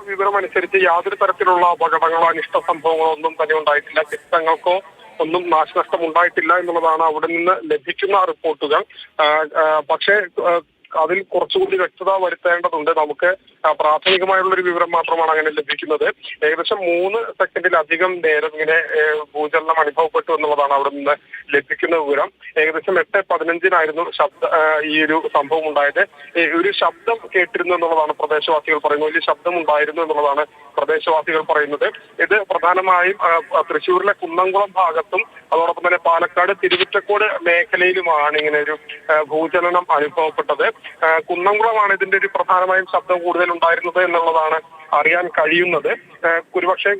വിവരമനുസരിച്ച് യാതൊരു തരത്തിലുള്ള അപകടങ്ങളോ അനിഷ്ട സംഭവങ്ങളോ ഒന്നും തന്നെ ഉണ്ടായിട്ടില്ല. കെട്ടിടങ്ങൾക്കോ ഒന്നും നാശനഷ്ടം ഉണ്ടായിട്ടില്ല എന്നുള്ളതാണ് അവിടെ നിന്ന് ലഭിക്കുന്ന റിപ്പോർട്ടുകൾ. പക്ഷേ അതിൽ കുറച്ചുകൂടി വ്യക്തത വരുത്തേണ്ടതുണ്ട്. നമുക്ക് പ്രാഥമികമായുള്ളൊരു വിവരം മാത്രമാണ് അങ്ങനെ ലഭിക്കുന്നത്. ഏകദേശം 3 സെക്കൻഡിലധികം നേരം ഇങ്ങനെ ഭൂചലനം അനുഭവപ്പെട്ടു എന്നുള്ളതാണ് അവിടെ നിന്ന് ലഭിക്കുന്ന വിവരം. ഏകദേശം 8:15 ഈ ഒരു സംഭവം ഉണ്ടായത്. ഒരു ശബ്ദം കേട്ടിരുന്നു എന്നുള്ളതാണ് പ്രദേശവാസികൾ പറയുന്നത്. വലിയ ശബ്ദം ഉണ്ടായിരുന്നു എന്നുള്ളതാണ് പ്രദേശവാസികൾ പറയുന്നത്. ഇത് പ്രധാനമായും തൃശ്ശൂരിലെ കുന്നംകുളം ഭാഗത്തും അതോടൊപ്പം തന്നെ പാലക്കാട് തിരുവിറ്റക്കോട് മേഖലയിലുമാണ് ഇങ്ങനെ ഒരു ഭൂചലനം അനുഭവപ്പെട്ടത്. കുന്നംകുളമാണ് ഇതിന്റെ ഒരു പ്രധാനമായും ശബ്ദം കൂടുതൽ ഉണ്ടായിരുന്നത് എന്നുള്ളതാണ് അറിയാൻ കഴിയുന്നത്. ഒരുപക്ഷെ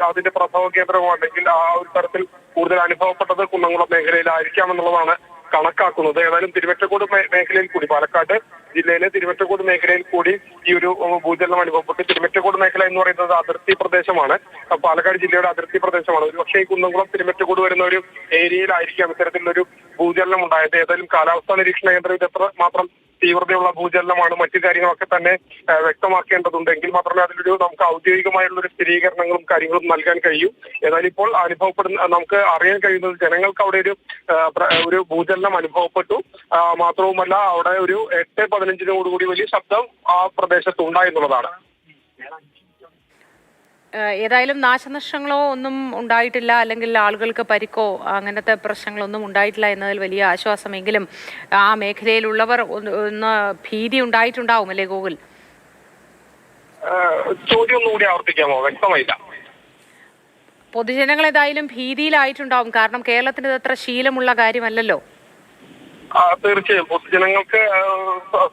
അതിന്റെ പ്രഭവ കേന്ദ്രമോ അല്ലെങ്കിൽ ആ ഒരു തരത്തിൽ കൂടുതൽ അനുഭവപ്പെട്ടത് കുന്നംകുളം മേഖലയിലായിരിക്കാം എന്നുള്ളതാണ് കണക്കാക്കുന്നത്. ഏതായാലും തിരുവറ്റക്കോട് മേഖലയിൽ കൂടി, പാലക്കാട് ജില്ലയിലെ തിരുവറ്റക്കോട് മേഖലയിൽ കൂടി ഈ ഒരു ഭൂചലനം അനുഭവപ്പെട്ടു. തിരുവറ്റക്കോട് മേഖല എന്ന് പറയുന്നത് അതിർത്തി പ്രദേശമാണ്, പാലക്കാട് ജില്ലയുടെ അതിർത്തി പ്രദേശമാണ്. ഒരുപക്ഷെ ഈ കുന്നംകുളം തിരുവറ്റക്കോട് വരുന്ന ഒരു ഏരിയയിലായിരിക്കാം ഇത്തരത്തിലൊരു ഭൂചലനം ഉണ്ടായത്. ഏതായാലും കാലാവസ്ഥാ നിരീക്ഷണ കേന്ദ്രം ഇത് എത്ര മാത്രം തീവ്രതയുള്ള ഭൂചലനമാണ് മറ്റു കാര്യങ്ങളൊക്കെ തന്നെ വ്യക്തമാക്കേണ്ടതുണ്ട്. എങ്കിൽ മാത്രമേ അതിലൊരു നമുക്ക് ഔദ്യോഗികമായുള്ള ഒരു സ്ഥിരീകരണങ്ങളും കാര്യങ്ങളും നൽകാൻ കഴിയൂ. ഏതായാലും ഇപ്പോൾ നമുക്ക് അറിയാൻ കഴിയുന്നത് ജനങ്ങൾക്ക് അവിടെ ഒരു ഭൂചലനം അനുഭവപ്പെട്ടു. മാത്രവുമല്ല അവിടെ ഒരു 8:15 വലിയ ശബ്ദം ആ പ്രദേശത്ത് ഉണ്ടായെന്നുള്ളതാണ്. ഏതായാലും നാശനഷ്ടങ്ങളോ ഒന്നും ഉണ്ടായിട്ടില്ല, അല്ലെങ്കിൽ ആളുകൾക്ക് പരിക്കോ അങ്ങനത്തെ പ്രശ്നങ്ങളൊന്നും ഉണ്ടായിട്ടില്ല എന്നതിൽ വലിയ ആശ്വാസമെങ്കിലും ആ മേഖലയിലുള്ളവർ ഒന്ന് ഭീതി ഉണ്ടായിട്ടുണ്ടാവും അല്ലേ ഗോകുൽ? ചോദ്യം ഒന്നുകൂടി ആവർത്തിക്കാമോ? വ്യക്തമായില്ല. പൊതുജനങ്ങൾ ഏതായാലും ഭീതിയിലായിട്ടുണ്ടാവും, കാരണം കേരളത്തിന് ഇത് അത്ര ശീലമുള്ള കാര്യമല്ലല്ലോ. തീർച്ചയായും പൊതുജനങ്ങൾക്ക്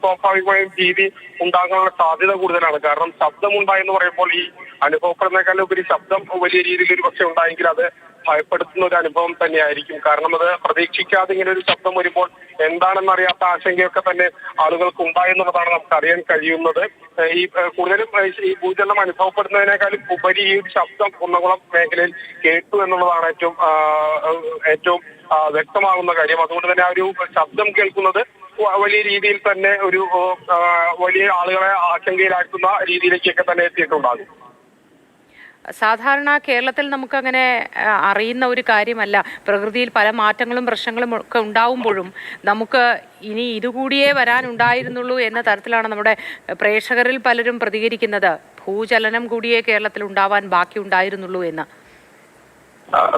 സ്വാഭാവികമായും ഭീതി ഉണ്ടാകാനുള്ള സാധ്യത കൂടുതലാണ്. കാരണം ശബ്ദമുണ്ടായെന്ന് പറയുമ്പോൾ ഈ അനുഭവപ്പെടുന്നേക്കാളും ഉപരി ശബ്ദം വലിയ രീതിയിൽ ഒരു പക്ഷെ ഉണ്ടായെങ്കിൽ അത് ഭയപ്പെടുത്തുന്ന ഒരു അനുഭവം തന്നെയായിരിക്കും. കാരണം അത് പ്രതീക്ഷിക്കാതെ ഇങ്ങനെ ഒരു ശബ്ദം വരുമ്പോൾ എന്താണെന്നറിയാത്ത ആശങ്കയൊക്കെ തന്നെ ആളുകൾക്ക് ഉണ്ടായെന്നുള്ളതാണ് നമുക്ക് അറിയാൻ കഴിയുന്നത്. ഈ കൂടുതലും ഈ ഭൂചലനം അനുഭവപ്പെടുന്നതിനേക്കാളും ഉപരി ഈ ഒരു ശബ്ദം കുന്നംകുളം മേഖലയിൽ കേട്ടു എന്നുള്ളതാണ് ഏറ്റവും വ്യക്തമാകുന്ന കാര്യം. അതുകൊണ്ട് തന്നെ ആ ഒരു ശബ്ദം കേൾക്കുന്നത് വലിയ രീതിയിൽ തന്നെ ഒരു വലിയ ആളുകളെ ആശങ്കയിലാക്കുന്ന രീതിയിലേക്കൊക്കെ തന്നെ എത്തിയിട്ടുണ്ടാകും. സാധാരണ കേരളത്തിൽ നമുക്കങ്ങനെ അറിയുന്ന ഒരു കാര്യമല്ല. പ്രകൃതിയിൽ പല മാറ്റങ്ങളും പ്രശ്നങ്ങളും ഒക്കെ ഉണ്ടാവുമ്പോഴും നമുക്ക് ഇനി ഇതുകൂടിയേ വരാനുണ്ടായിരുന്നുള്ളൂ എന്ന തരത്തിലാണ് നമ്മുടെ പ്രേക്ഷകരിൽ പലരും പ്രതികരിക്കുന്നത്. ഭൂചലനം കൂടിയേ കേരളത്തിൽ ഉണ്ടാവാൻ ബാക്കിയുണ്ടായിരുന്നുള്ളൂ എന്ന്.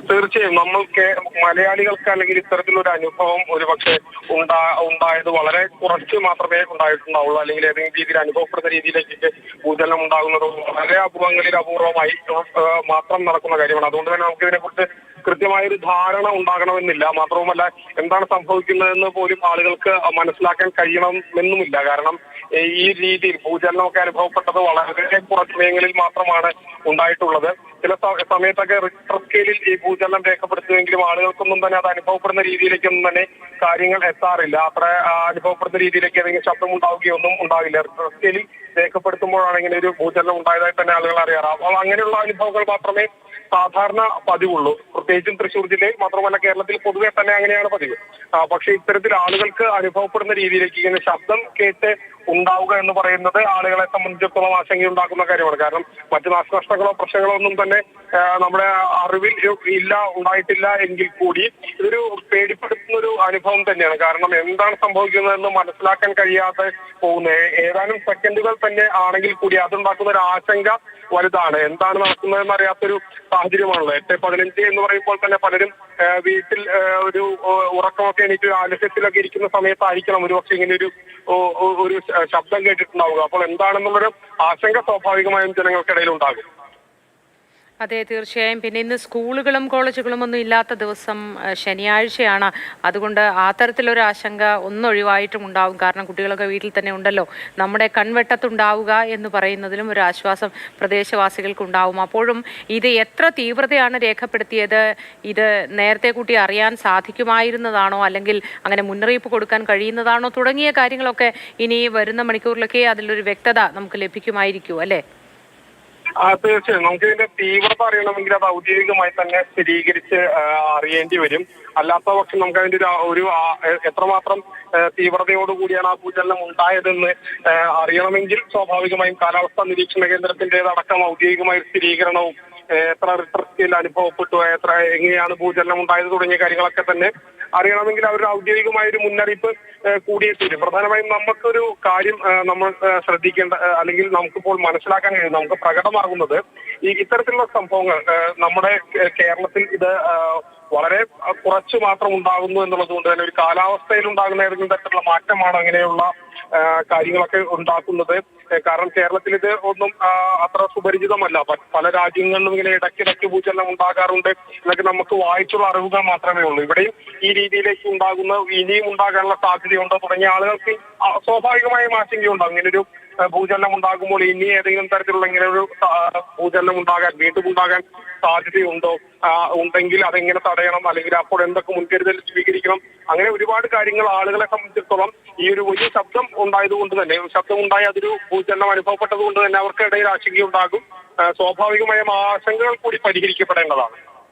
തീർച്ചയായും നമ്മൾക്ക് മലയാളികൾക്ക് അല്ലെങ്കിൽ ഇത്തരത്തിലൊരു അനുഭവം ഒരുപക്ഷെ ഉണ്ടായത് വളരെ കുറച്ച് മാത്രമേ ഉണ്ടായിട്ടുണ്ടാവുള്ളൂ. അല്ലെങ്കിൽ ഏതെങ്കിലും രീതിയിൽ അനുഭവപ്പെടുന്ന രീതിയിലേക്ക് ഭൂചലനം ഉണ്ടാകുന്നത് വളരെ അപൂർവമായി മാത്രം നടക്കുന്ന കാര്യമാണ്. അതുകൊണ്ട് തന്നെ നമുക്ക് ഇതിനെക്കുറിച്ച് കൃത്യമായൊരു ധാരണ ഉണ്ടാകണമെന്നില്ല. മാത്രവുമല്ല എന്താണ് സംഭവിക്കുന്നതെന്ന് പോലും ആളുകൾക്ക് മനസ്സിലാക്കാൻ കഴിയണമെന്നുമില്ല. കാരണം ഈ രീതിയിൽ ഭൂചലനമൊക്കെ അനുഭവപ്പെട്ടത് വളരെ കുറച്ച് സമയങ്ങളിൽ മാത്രമാണ് ഉണ്ടായിട്ടുള്ളത്. ചില സമയത്തൊക്കെ റിക്ടർ സ്കെയിലിൽ ഈ ഭൂചലനം രേഖപ്പെടുത്തുമെങ്കിലും ആളുകൾക്കൊന്നും തന്നെ അത് അനുഭവപ്പെടുന്ന രീതിയിലേക്കൊന്നും തന്നെ കാര്യങ്ങൾ എത്താറില്ല. അത്ര അനുഭവപ്പെടുന്ന രീതിയിലേക്ക് ഏതെങ്കിലും ശബ്ദം ഉണ്ടാവുകയൊന്നും ഉണ്ടാവില്ല. റിക്ടർ സ്കെയിലിൽ രേഖപ്പെടുത്തുമ്പോഴാണ് ഇങ്ങനെ ഒരു ഭൂചലനം ഉണ്ടായതായി തന്നെ ആളുകൾ അറിയാറ്. അപ്പോൾ അങ്ങനെയുള്ള അനുഭവങ്ങൾ മാത്രമേ സാധാരണ പതിവുള്ളൂ. പ്രത്യേകിച്ചും തൃശ്ശൂർ ജില്ലയിൽ മാത്രമല്ല കേരളത്തിൽ പൊതുവെ തന്നെ അങ്ങനെയാണ് പതിവ്. പക്ഷെ ഇത്തരത്തിൽ ആളുകൾക്ക് അനുഭവപ്പെടുന്ന രീതിയിലേക്ക് ഇങ്ങനെ ശബ്ദം കേട്ട് ഉണ്ടാവുക എന്ന് പറയുന്നത് ആളുകളെ സംബന്ധിച്ചിടത്തോളം ആശങ്കയുണ്ടാക്കുന്ന കാര്യമാണ്. കാരണം മറ്റു നാശനഷ്ടങ്ങളോ പ്രശ്നങ്ങളോ ഒന്നും തന്നെ നമ്മുടെ അറിവിൽ ഉണ്ടായിട്ടില്ല എങ്കിൽ കൂടി ഇതൊരു പേടിപ്പെടുത്തുന്ന ഒരു അനുഭവം തന്നെയാണ്. കാരണം എന്താണ് സംഭവിക്കുന്നതെന്ന് മനസ്സിലാക്കാൻ കഴിയാതെ പോകുന്ന ഏതാനും സെക്കൻഡുകൾ തന്നെ ആണെങ്കിൽ കൂടി അതുണ്ടാക്കുന്ന ഒരു ആശങ്ക വലുതാണ്. എന്താണ് നടക്കുന്നതെന്ന് അറിയാത്തൊരു സാഹചര്യമാണല്ലോ. 8:15 എന്ന് പറയുമ്പോൾ തന്നെ പലരും വീട്ടിൽ ഒരു ഉറക്കമൊക്കെ എണീറ്റ് ആലസ്യത്തിലൊക്കെ ഇരിക്കുന്ന സമയത്തായിരിക്കണം ഒരുപക്ഷെ ഇങ്ങനെ ഒരു ശബ്ദം കേട്ടിട്ടുണ്ടാവുക. അപ്പോൾ എന്താണെന്നുള്ളൊരു ആശങ്ക സ്വാഭാവികമായും ജനങ്ങൾക്കിടയിൽ ഉണ്ടാകും. അതെ, തീർച്ചയായും. പിന്നെ ഇന്ന് സ്കൂളുകളും കോളേജുകളും ഒന്നും ഇല്ലാത്ത ദിവസം ശനിയാഴ്ചയാണ്. അതുകൊണ്ട് ആ തരത്തിലൊരു ആശങ്ക ഒന്നൊഴിവായിട്ടും ഉണ്ടാവും. കാരണം കുട്ടികളൊക്കെ വീട്ടിൽ തന്നെ ഉണ്ടല്ലോ. നമ്മുടെ കൺവെട്ടത്തുണ്ടാവുക എന്ന് പറയുന്നതിലും ഒരു ആശ്വാസം പ്രദേശവാസികൾക്കുണ്ടാവും. അപ്പോഴും ഇത് എത്ര തീവ്രതയാണ് രേഖപ്പെടുത്തിയത്, ഇത് നേരത്തെ കൂട്ടി അറിയാൻ സാധിക്കുമായിരുന്നതാണോ, അല്ലെങ്കിൽ അങ്ങനെ മുന്നറിയിപ്പ് കൊടുക്കാൻ കഴിയുന്നതാണോ തുടങ്ങിയ കാര്യങ്ങളൊക്കെ ഇനി വരുന്ന മണിക്കൂറിലൊക്കെ അതിലൊരു വ്യക്തത നമുക്ക് ലഭിക്കുമായിരിക്കും അല്ലേ? തീർച്ചയായും നമുക്ക് ഇതിന്റെ തീവ്രത അറിയണമെങ്കിൽ അത് ഔദ്യോഗികമായി തന്നെ സ്ഥിരീകരിച്ച് അറിയേണ്ടി വരും. അല്ലാത്ത പക്ഷം നമുക്ക് അതിന്റെ ഒരു എത്രമാത്രം തീവ്രതയോടുകൂടിയാണ് ആ ഭൂചലനം ഉണ്ടായതെന്ന് അറിയണമെങ്കിൽ സ്വാഭാവികമായും കാലാവസ്ഥാ നിരീക്ഷണ കേന്ദ്രത്തിന്റേതടക്കം ഔദ്യോഗികമായ സ്ഥിരീകരണവും എത്ര റിക്ടർ സ്കെയിൽ അനുഭവപ്പെട്ടു, എങ്ങനെയാണ് ഭൂചലനം ഉണ്ടായത് തുടങ്ങിയ കാര്യങ്ങളൊക്കെ തന്നെ അറിയണമെങ്കിൽ അവർ ഔദ്യോഗികമായ ഒരു മുന്നറിയിപ്പ് കൂടിയേ തീരും. പ്രധാനമായും നമുക്കൊരു കാര്യം നമ്മൾ ശ്രദ്ധിക്കേണ്ട അല്ലെങ്കിൽ നമുക്കിപ്പോൾ മനസ്സിലാക്കാൻ കഴിയും, നമുക്ക് പ്രകടമാകുന്നത് ഇത്തരത്തിലുള്ള സംഭവങ്ങൾ നമ്മുടെ കേരളത്തിൽ ഇത് വളരെ കുറച്ചു മാത്രം ഉണ്ടാകുന്നു എന്നുള്ളത് കൊണ്ട് തന്നെ ഒരു കാലാവസ്ഥയിൽ ഉണ്ടാകുന്ന ഏതെങ്കിലും തരത്തിലുള്ള മാറ്റമാണ് അങ്ങനെയുള്ള കാര്യങ്ങളൊക്കെ ഉണ്ടാക്കുന്നത്. കാരണം കേരളത്തിൽ ഇത് ഒന്നും അത്ര സുപരിചിതമല്ല. പല രാജ്യങ്ങളിലും ഇങ്ങനെ ഇടയ്ക്കിടയ്ക്ക് ഭൂചലനം ഉണ്ടാകാറുണ്ട് എന്നൊക്കെ നമുക്ക് വായിച്ചുള്ള അറിവുകൾ മാത്രമേ ഉള്ളൂ. ഇവിടെയും ഈ രീതിയിലേക്ക് ഇനിയും ഉണ്ടാകാനുള്ള സാധ്യതയുണ്ടോ തുടങ്ങിയ ആളുകൾക്ക് സ്വാഭാവികമായും ആശങ്കയുണ്ടാകും. ഇങ്ങനൊരു ഭൂചലനം ഉണ്ടാകുമ്പോൾ ഇനി ഏതെങ്കിലും തരത്തിലുള്ള ഇങ്ങനെ ഒരു ഭൂചലനം വീണ്ടും ഉണ്ടാകാൻ സാധ്യതയുണ്ടോ, ഉണ്ടെങ്കിൽ അതെങ്ങനെ തടയണം, അല്ലെങ്കിൽ അപ്പോൾ എന്തൊക്കെ മുൻകരുതൽ സ്വീകരിക്കണം, അങ്ങനെ ഒരുപാട് കാര്യങ്ങൾ ആളുകളെ സംബന്ധിച്ചിടത്തോളം ഈ ഒരു വലിയ ശബ്ദം ഉണ്ടായതുകൊണ്ട് തന്നെ, ശബ്ദം ഉണ്ടായി അതൊരു ഭൂചലനം അനുഭവപ്പെട്ടത് കൊണ്ട് തന്നെ അവർക്കിടയിൽ ആശങ്കയുണ്ടാകും. സ്വാഭാവികമായും ആശങ്കകൾ കൂടി പരിഹരിക്കപ്പെടേണ്ടതാണ്.